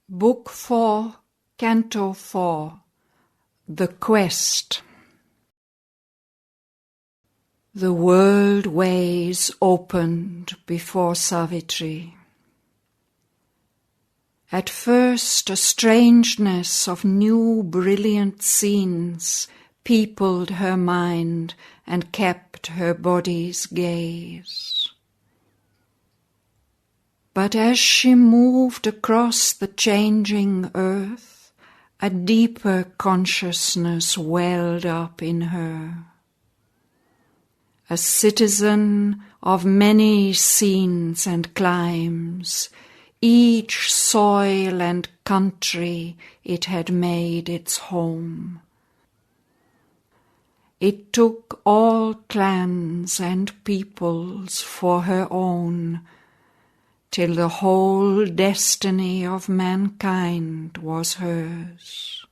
Book 4, Canto 4, The Quest. The world ways opened before Savitri. At first a strangeness of new brilliant scenes peopled her mind and kept her body's gaze. But as she moved across the changing earth, a deeper consciousness welled up in her. A citizen of many scenes and climes, each soil and country it had made its home. It took all clans and peoples for her own, till the whole destiny of mankind was hers.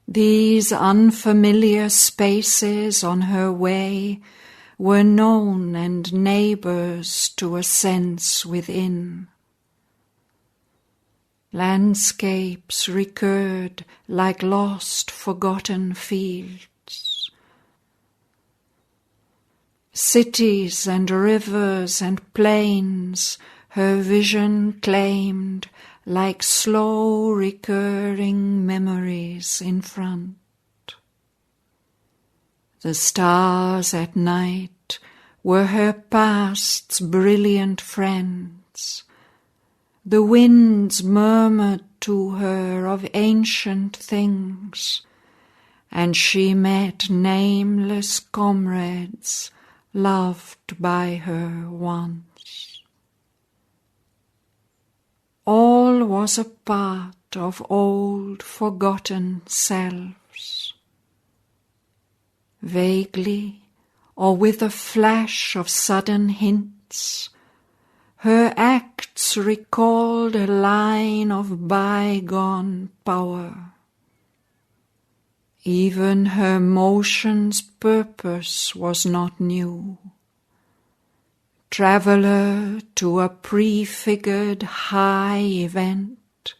These unfamiliar spaces on her way were known and neighbours to a sense within. Landscapes recurred like lost, forgotten fields. Cities and rivers and plains her vision claimed like slow recurring memories in front. The stars at night were her past's brilliant friends. The winds murmured to her of ancient things, and she met nameless comrades loved by her once. All was a part of old forgotten selves. Vaguely, or with a flash of sudden hints, her acts recalled a line of bygone power. Even her motion's purpose was not new. Traveller to a prefigured high event,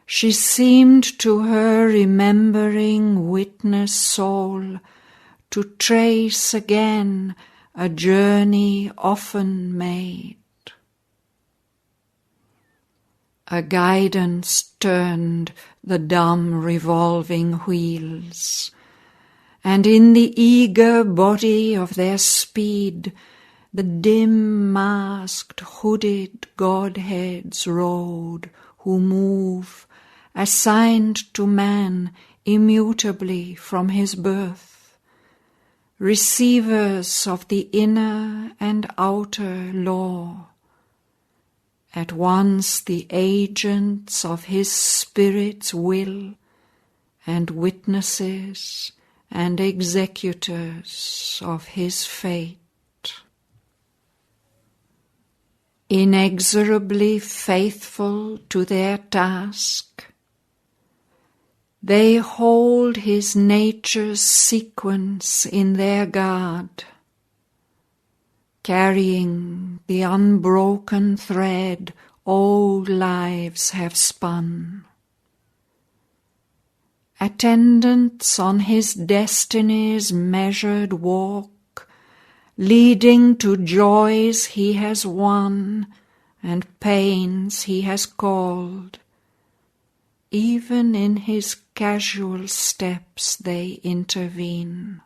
she seemed to her remembering witness soul to trace again a journey often made. A guidance turned the dumb revolving wheels, and in the eager body of their speed the dim masked hooded godheads rode who move, assigned to man immutably from his birth, receivers of the inner and outer law, at once the agents of his spirit's will, and witnesses and executors of his fate. Inexorably faithful to their task, they hold his nature's sequence in their guard, carrying the unbroken thread old lives have spun. Attendants on his destiny's measured walk, leading to joys he has won and pains he has called. Even in his casual steps they intervene.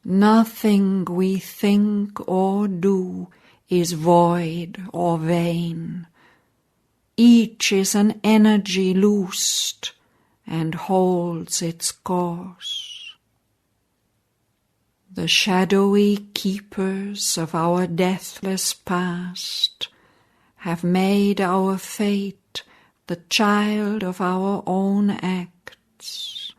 Nothing we think or do is void or vain. Each is an energy loosed and holds its course. The shadowy keepers of our deathless past have made our fate the child of our own acts.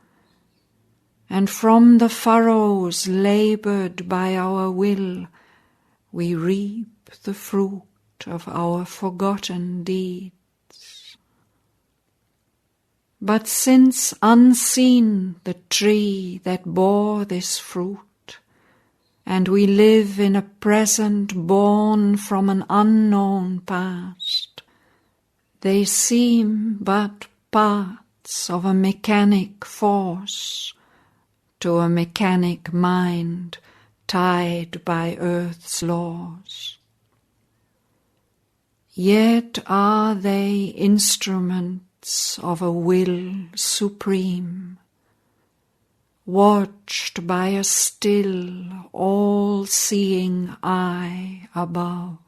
And from the furrows laboured by our will, we reap the fruit of our forgotten deeds. But since unseen the tree that bore this fruit, and we live in a present born from an unknown past, They seem but parts of a mechanic force to a mechanic mind tied by earth's laws. Yet are they instruments of a will supreme, watched by a still, all-seeing eye above.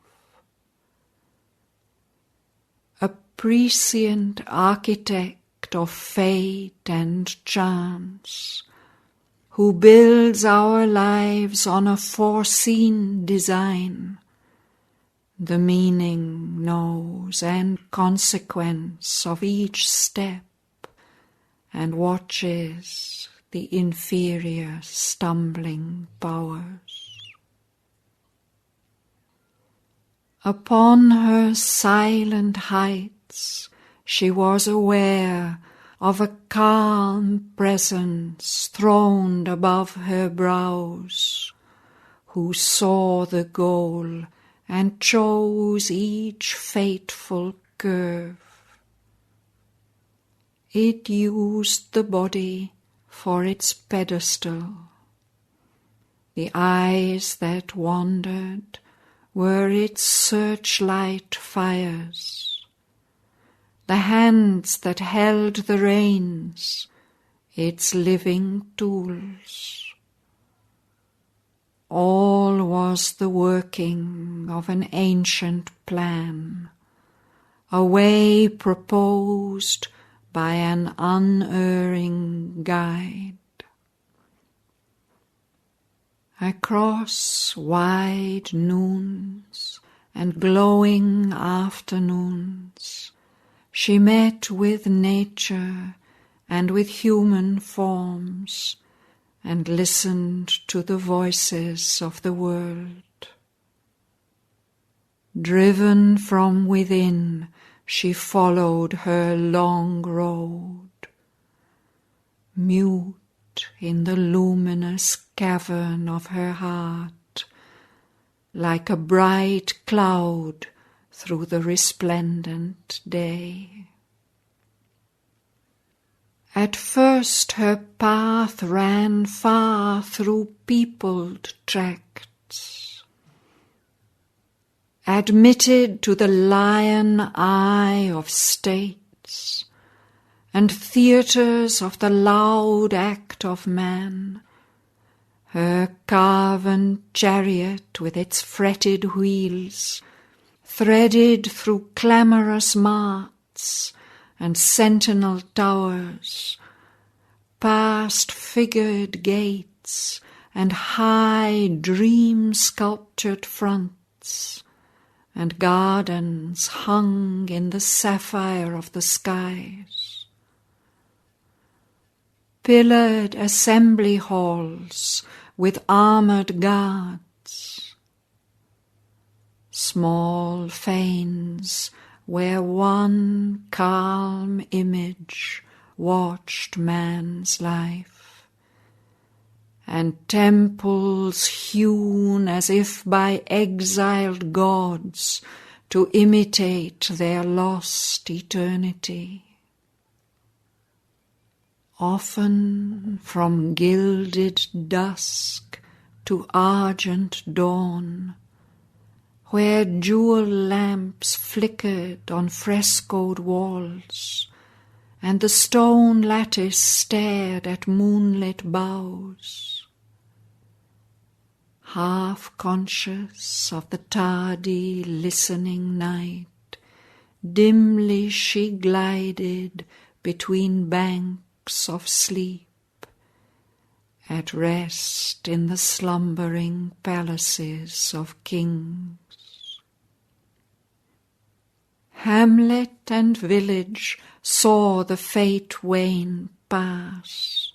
A prescient architect of fate and chance, who builds our lives on a foreseen design, the meaning knows and consequence of each step, and watches the inferior stumbling powers. Upon her silent heights she was aware of a calm presence throned above her brows, who saw the goal and chose each fateful curve. It used the body for its pedestal. The eyes that wandered were its searchlight fires. The hands that held the reins, its living tools. All was the working of an ancient plan, a way proposed by an unerring guide. Across wide noons and glowing afternoons, she met with nature and with human forms, and listened to the voices of the world. Driven from within, she followed her long road, mute in the luminous cavern of her heart, like a bright cloud through the resplendent day. At first her path ran far through peopled tracts, admitted to the lion eye of states, and theatres of the loud act of man. Her carven chariot with its fretted wheels threaded through clamorous marts and sentinel towers, past figured gates and high dream-sculptured fronts, and gardens hung in the sapphire of the skies. Pillared assembly halls with armoured guards, small fanes where one calm image watched man's life, and temples hewn as if by exiled gods to imitate their lost eternity. Often from gilded dusk to argent dawn, where jewel lamps flickered on frescoed walls, and the stone lattice stared at moonlit boughs. Half conscious of the tardy listening night, dimly she glided between banks of sleep, at rest in the slumbering palaces of kings. Hamlet and village saw the fate wane pass.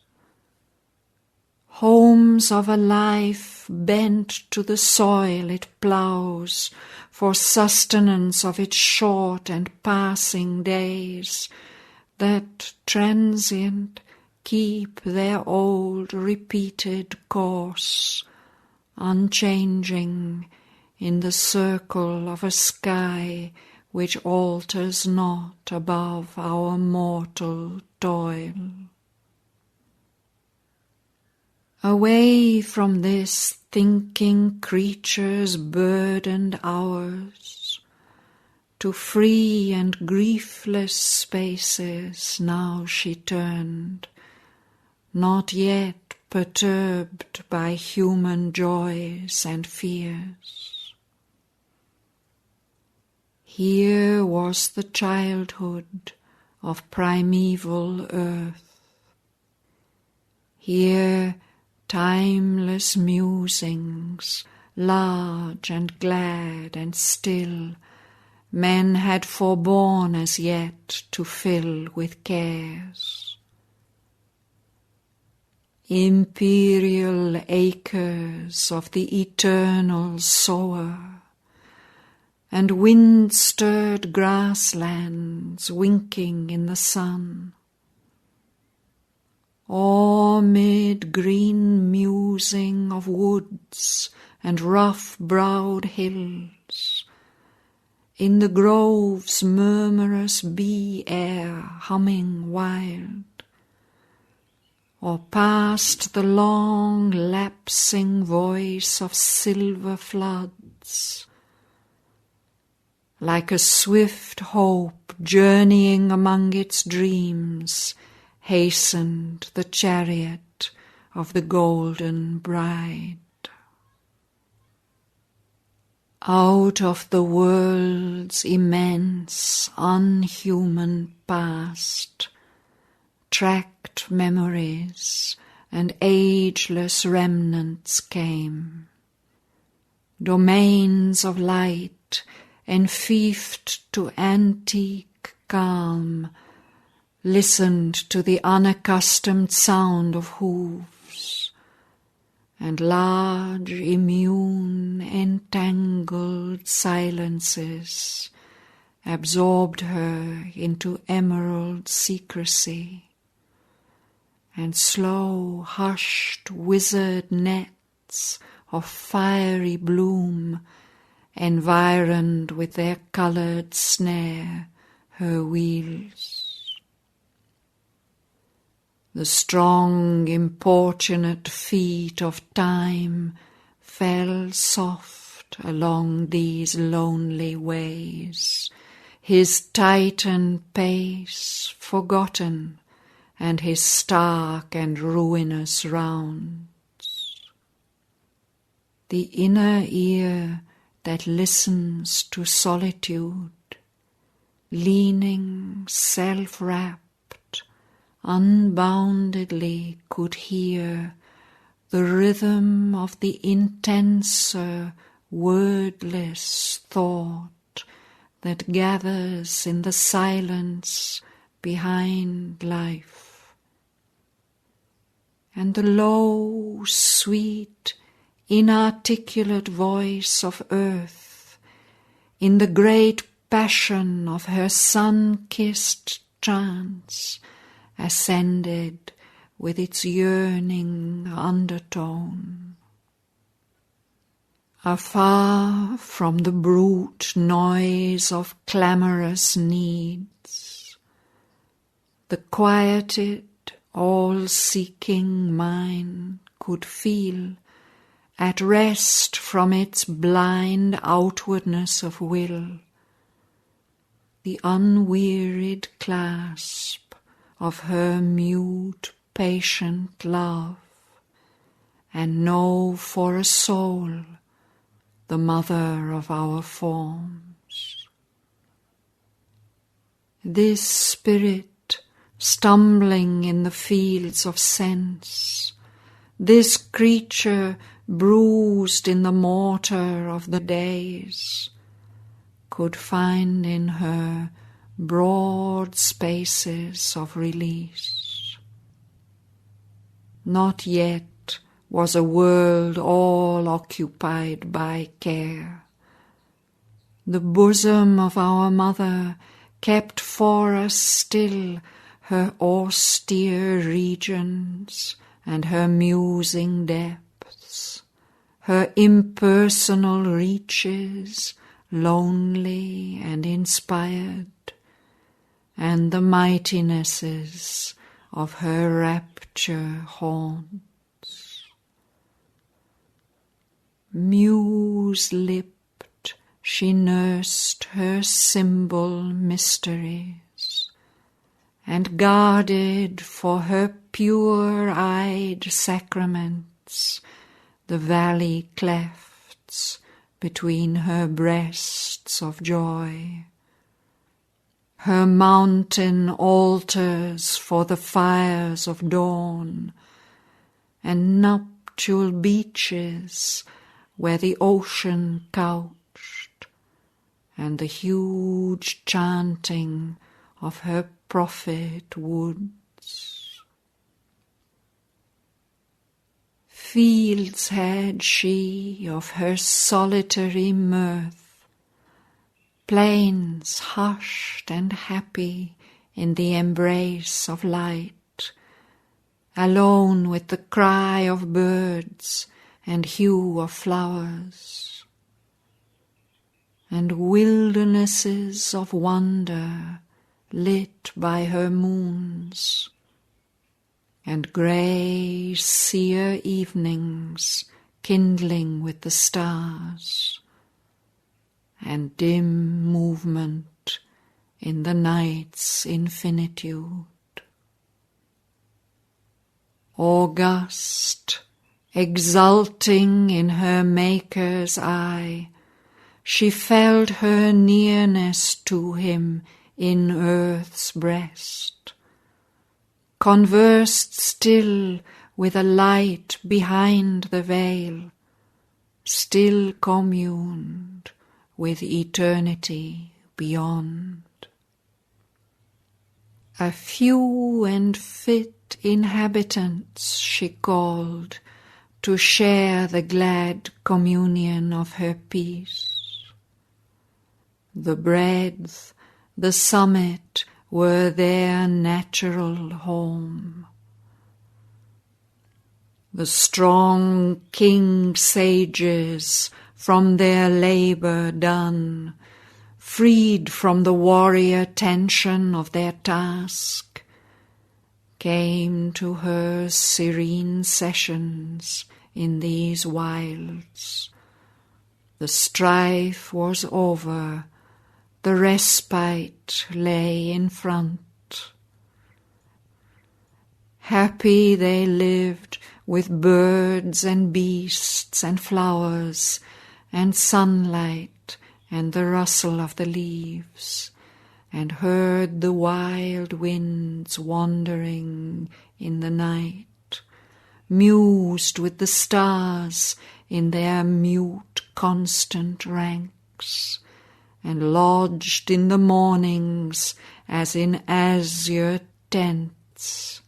Homes of a life bent to the soil it ploughs for sustenance of its short and passing days, that transient keep their old repeated course, unchanging in the circle of a sky which alters not above our mortal toil. Away from this thinking creature's burdened hours, to free and griefless spaces now she turned, not yet perturbed by human joys and fears. Here was the childhood of primeval earth. Here timeless musings, large and glad and still, men had forborne as yet to fill with cares. Imperial acres of the eternal sower, and wind-stirred grasslands winking in the sun, or mid green musing of woods and rough-browed hills, in the grove's murmurous bee air humming wild, or past the long lapsing voice of silver floods, like a swift hope journeying among its dreams, hastened the chariot of the golden bride. Out of the world's immense, unhuman past, tracked memories and ageless remnants came, domains of light enfiefed to antique calm, listened to the unaccustomed sound of hooves, and large, immune, entangled silences absorbed her into emerald secrecy, and slow, hushed, wizard nets of fiery bloom environed with their coloured snare her wheels. The strong, importunate feet of time fell soft along these lonely ways, his Titan pace forgotten, and his stark and ruinous rounds. The inner ear that listens to solitude, leaning, self-wrapped, unboundedly could hear the rhythm of the intenser, wordless thought that gathers in the silence behind life. And the low, sweet, inarticulate voice of earth, in the great passion of her sun-kissed trance, ascended with its yearning undertone. Afar from the brute noise of clamorous needs, the quieted, all-seeking mind could feel, at rest from its blind outwardness of will, the unwearied clasp of her mute, patient love, and know for a soul the mother of our forms. This spirit, stumbling in the fields of sense, this creature bruised in the mortar of the days, could find in her broad spaces of release. Not yet was a world all occupied by care. The bosom of our mother kept for us still her austere regions and her musing depths, her impersonal reaches lonely and inspired, and the mightinesses of her rapture haunts. Muse-lipped she nursed her symbol mysteries, and guarded for her pure-eyed sacraments the valley clefts between her breasts of joy, her mountain altars for the fires of dawn, and nuptial beaches where the ocean couched, and the huge chanting of her prophet woods. Fields had she of her solitary mirth, plains hushed and happy in the embrace of light, alone with the cry of birds and hue of flowers, and wildernesses of wonder lit by her moons, and grey seer evenings kindling with the stars, and dim movement in the night's infinitude. August, exulting in her Maker's eye, she felt her nearness to him in earth's breast, conversed still with a light behind the veil, still communed with eternity beyond. A few and fit inhabitants she called to share the glad communion of her peace. The breadth, the summit were their natural home. The strong king sages, from their labour done, freed from the warrior tension of their task, came to her serene sessions in these wilds. The strife was over, the respite lay in front. Happy they lived with birds and beasts and flowers and sunlight and the rustle of the leaves, and heard the wild winds wandering in the night, mused with the stars in their mute constant ranks, and lodged in the mornings as in azure tents,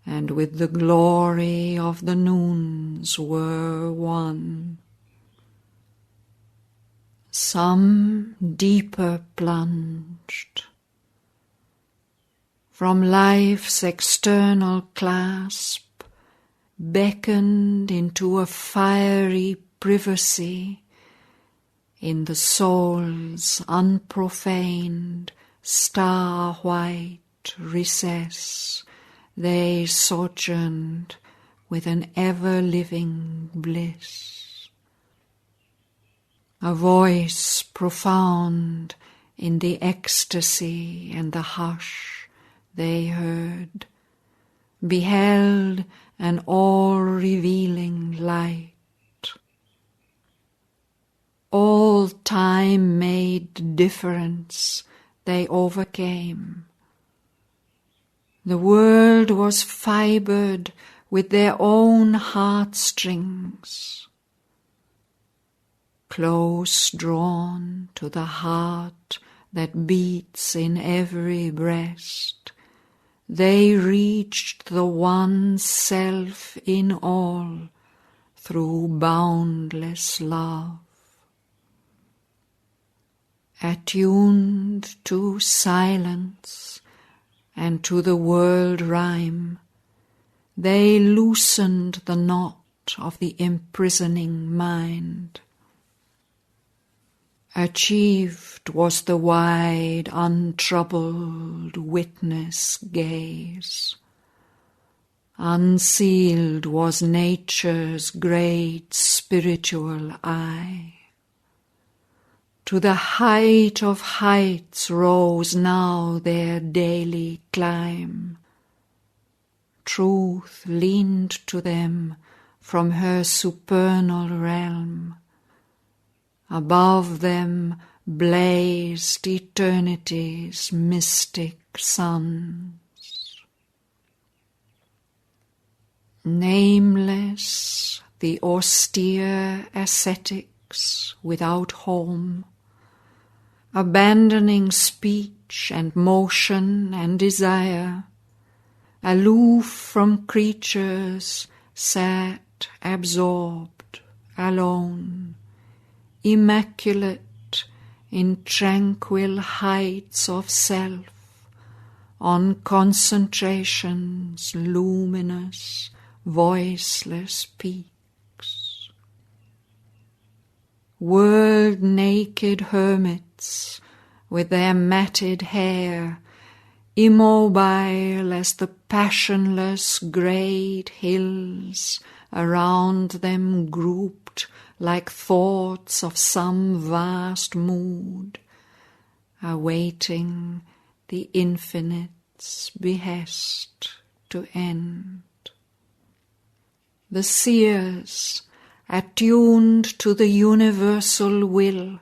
and with the glory of the noons were one. Some deeper plunged. From life's external clasp beckoned into a fiery privacy in the soul's unprofaned, star-white recess. They sojourned with an ever-living bliss. A voice profound in the ecstasy and the hush they heard, beheld an all-revealing light. All time made difference they overcame. The world was fibred with their own heartstrings, close drawn to the heart that beats in every breast. They reached the one self in all through boundless love. Attuned to silence and to the world rhyme, they loosened the knot of the imprisoning mind. Achieved was the wide, untroubled witness gaze. Unsealed was nature's great spiritual eye. To the height of heights rose now their daily climb. Truth leaned to them from her supernal realm. Above them blazed eternity's mystic suns. Nameless, the austere ascetics without home, abandoning speech and motion and desire, aloof from creatures, sat absorbed, alone, immaculate in tranquil heights of self, on concentration's luminous, voiceless peaks. World-naked hermits with their matted hair, immobile as the passionless great hills around them grouped like thoughts of some vast mood, awaiting the infinite's behest to end. The seers, attuned to the universal will,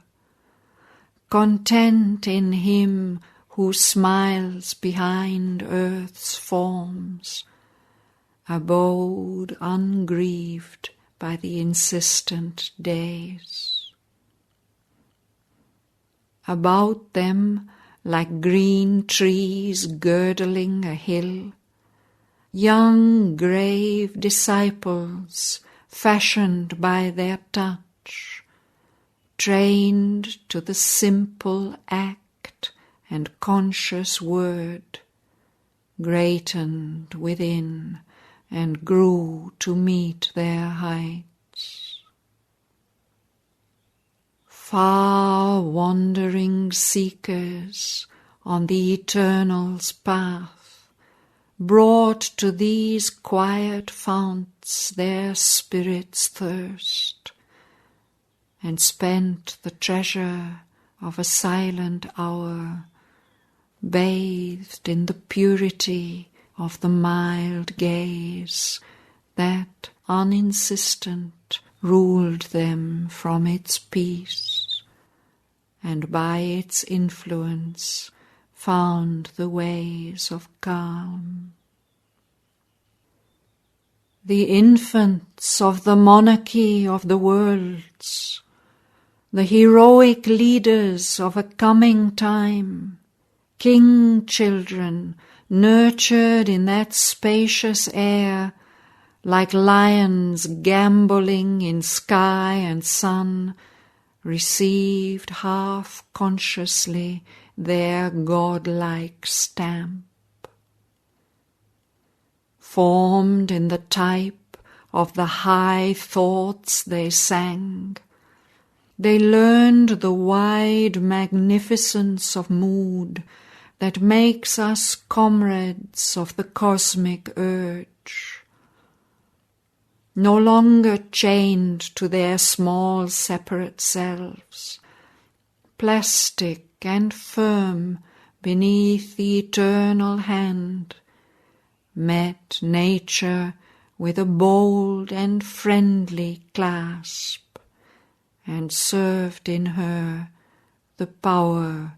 content in him who smiles behind earth's forms, abode ungrieved by the insistent days. About them, like green trees girdling a hill, young grave disciples fashioned by their touch, trained to the simple act and conscious word, greatened within and grew to meet their heights. Far wandering seekers on the Eternal's path brought to these quiet founts their spirit's thirst, and spent the treasure of a silent hour, bathed in the purity of the mild gaze that, uninsistent, ruled them from its peace, and by its influence found the ways of calm. The infants of the monarchy of the worlds, the heroic leaders of a coming time, king children nurtured in that spacious air, like lions gambolling in sky and sun, received half-consciously their godlike stamp. Formed in the type of the high thoughts they sang, they learned the wide magnificence of mood that makes us comrades of the cosmic urge. No longer chained to their small separate selves, plastic and firm beneath the eternal hand, met nature with a bold and friendly clasp, and served in her the power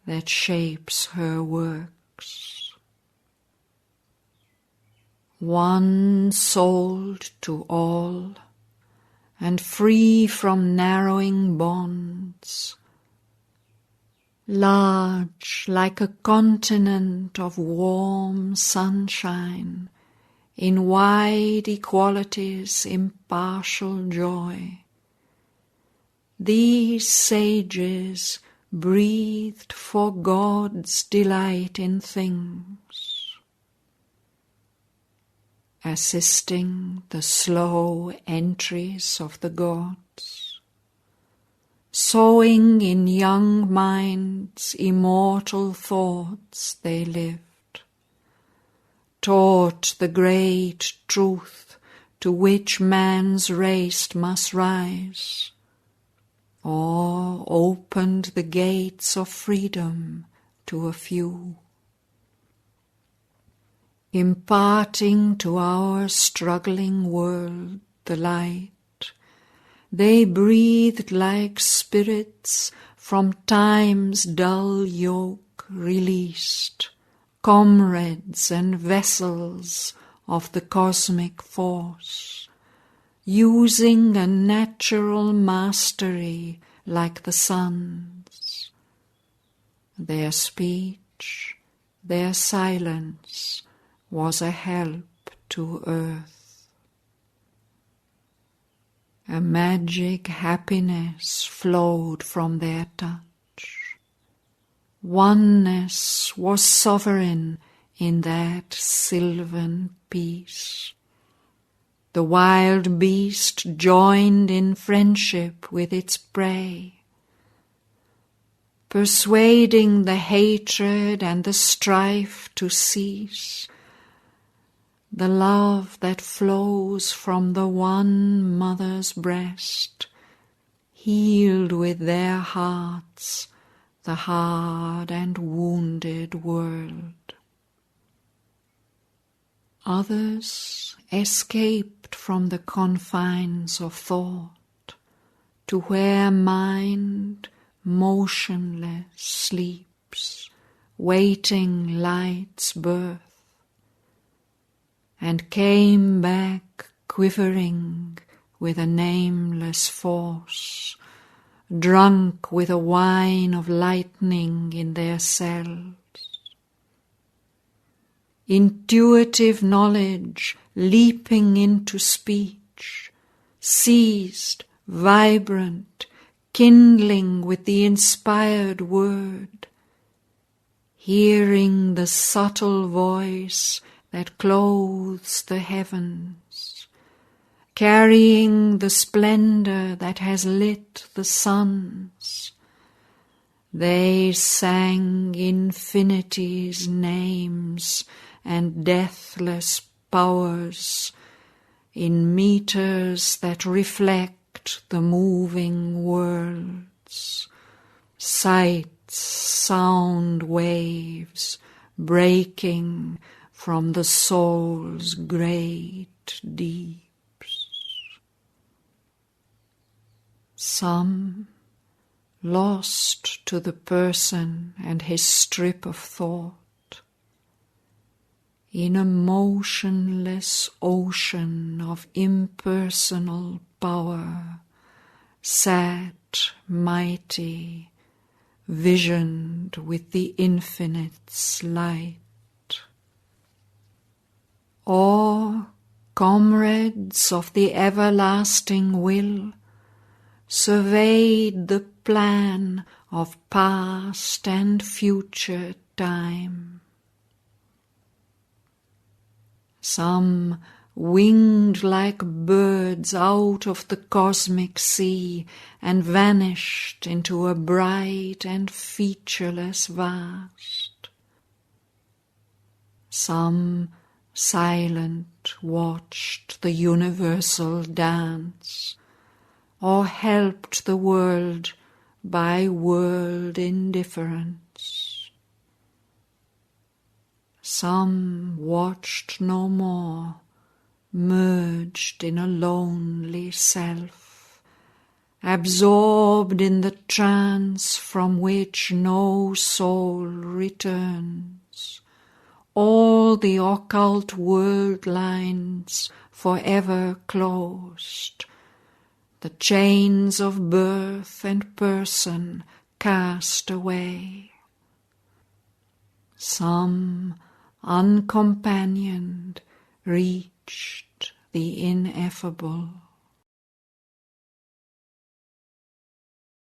that shapes her works. One-souled to all, and free from narrowing bonds, large like a continent of warm sunshine, in wide equality's impartial joy, these sages breathed for God's delight in things, assisting the slow entries of the gods, sowing in young minds immortal thoughts they lived, taught the great truth to which man's race must rise, or opened the gates of freedom to a few, imparting to our struggling world the light. They breathed like spirits from time's dull yoke released, comrades and vessels of the cosmic force, using a natural mastery like the sun's. Their speech, their silence was a help to earth. A magic happiness flowed from their touch. Oneness was sovereign in that sylvan peace. The wild beast joined in friendship with its prey, persuading the hatred and the strife to cease. The love that flows from the one mother's breast healed with their hearts the hard and wounded world. Others escaped from the confines of thought to where mind motionless sleeps, waiting light's birth, and came back quivering with a nameless force, drunk with a wine of lightning in their cells. Intuitive knowledge leaping into speech, seized, vibrant, kindling with the inspired word, hearing the subtle voice that clothes the heavens, carrying the splendor that has lit the suns. They sang infinity's names and deathless powers in meters that reflect the moving worlds, sights, sound waves breaking from the soul's great deeps. Some, lost to the person and his strip of thought, in a motionless ocean of impersonal power, sat mighty, visioned with the infinite's light. Or, comrades of the everlasting will, surveyed the plan of past and future time. Some winged like birds out of the cosmic sea and vanished into a bright and featureless vast. Some silent watched the universal dance, or helped the world by world indifference. Some watched no more, merged in a lonely self, absorbed in the trance from which no soul returns, all the occult world lines forever closed, the chains of birth and person cast away. Some, uncompanioned, reached the ineffable.